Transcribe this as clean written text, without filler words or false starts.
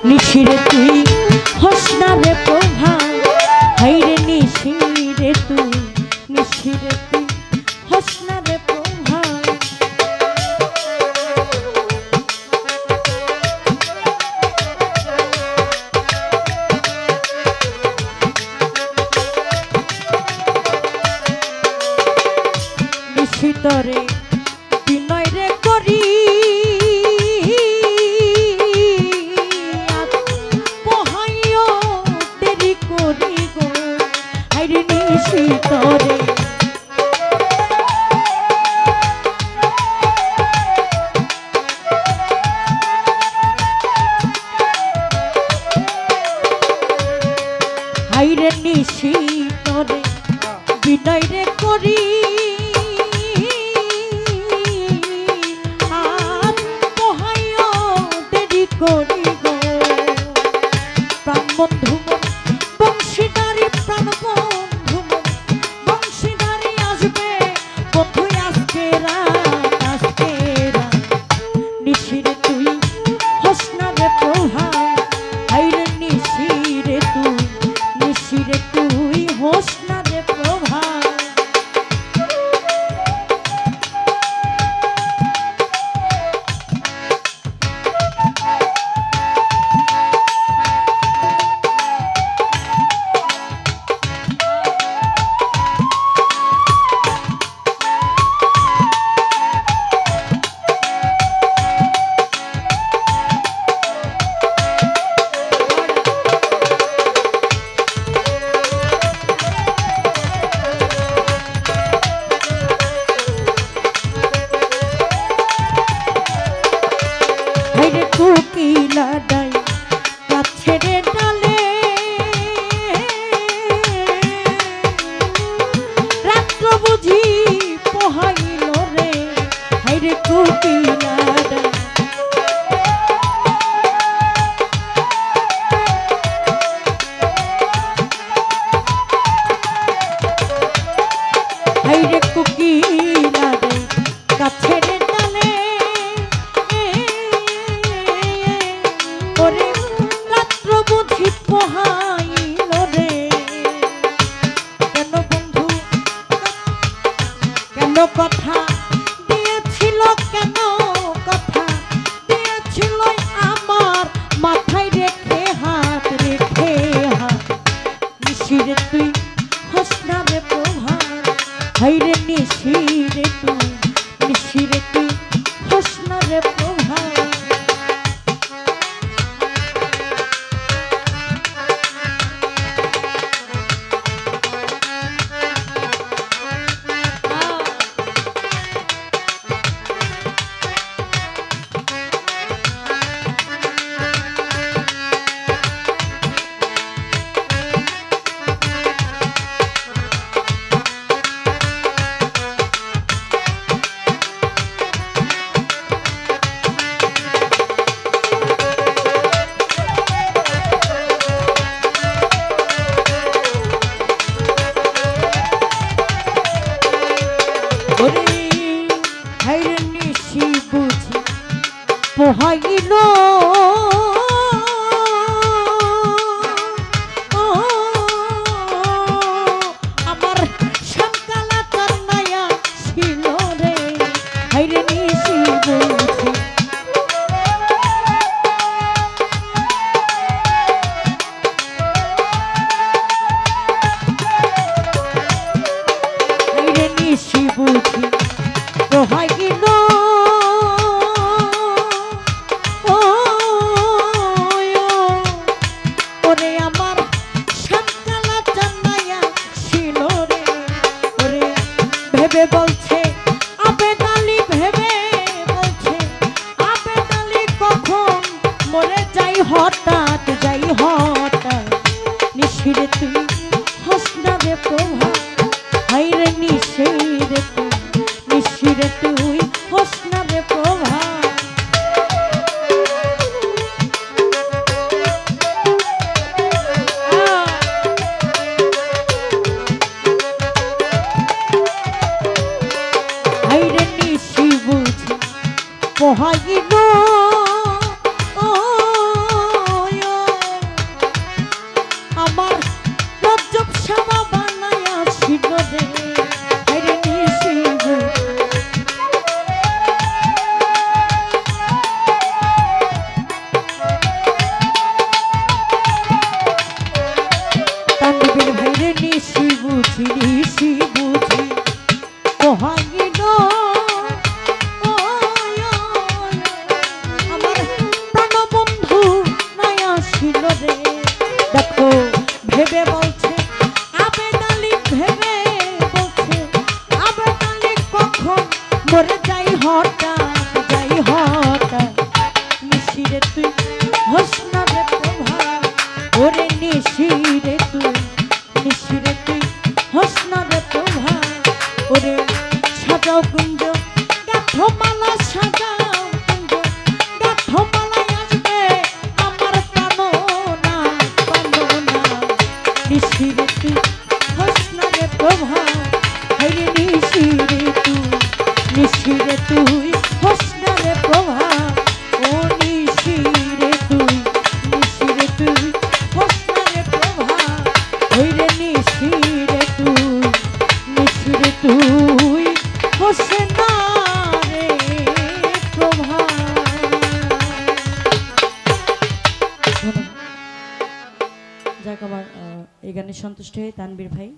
নিশিরে তুই হস না রে প্রভা, হাইরে নিশিরে তুই, নিশিরে তুই হস না রে প্রভা। নিশিতরে বিনয় রে করি নিশিতরে হাইরে নিশিতরে বিনয় রে করি আর পোহাইও দেরি করি গো প্রাণ বন্ধু বংশীদারি প্রাণ বন্ধু বংশীদারি আসবে বন্ধু আজকে রাত নিশিরে তুই হস না রে প্রভা, হাইরে নিশিরে তুই হস না রে প্রভা। কোকিলা ডাই গাছের ডালে রাত্র বুঝি পোহাইল রে, হাইরে কোকিলা ডাই হাইরে কোকিলা ডাই গাছের ডালে রাত্র বুঝি পোহাইল রে। কেন বন্ধু কেন কথা দিয়েছিল, কেন কথা দিয়েছিল আমার মাথায় রেখে হাত নিশিরে তুই হস না রে প্রভা, হাইরে নিশিরে তুই হস না রে প্রভা। হাইরে নিশি বুঝি পোহাইল আমার সকালা কান্নায়া ছিল রে, হাইরে নিশি বুঝি হাইরে নিশি বুঝি পোহাইল ওরে আমার সকালা জানাইয়া ছিল রে, ওরে ভেবে বলছে আবেদ আলী, ভেবে বলছে আবেদ আলী কখন মরে যাই হঠাৎ নিশিরে তুই হস না রে প্রভা, হাইরে নিশিরে তুই হস না রে প্রভা। হাইরে নিশি বুঝি পোহাইল ওরে নিশিরে তুই নিশিরে তুই হোসনা রে প্রভা ওরে সাজাও কুঞ্জ গাথো মালা সাজাও কুঞ্জ গাথো মালায় আসবে আমার প্রাণনা প্রাণনা নিশিরে তুই হোসনা রে প্রভা হইরে নিশিরে তুই হোসনা রে প্রভা ও নিশিরে তুই হোসনা রে প্রভা হইরে নিশিরে তুই হোসনা রে প্রভা। যাক আমার এই গানে সন্তুষ্ট হয়ে তানবীর ভাই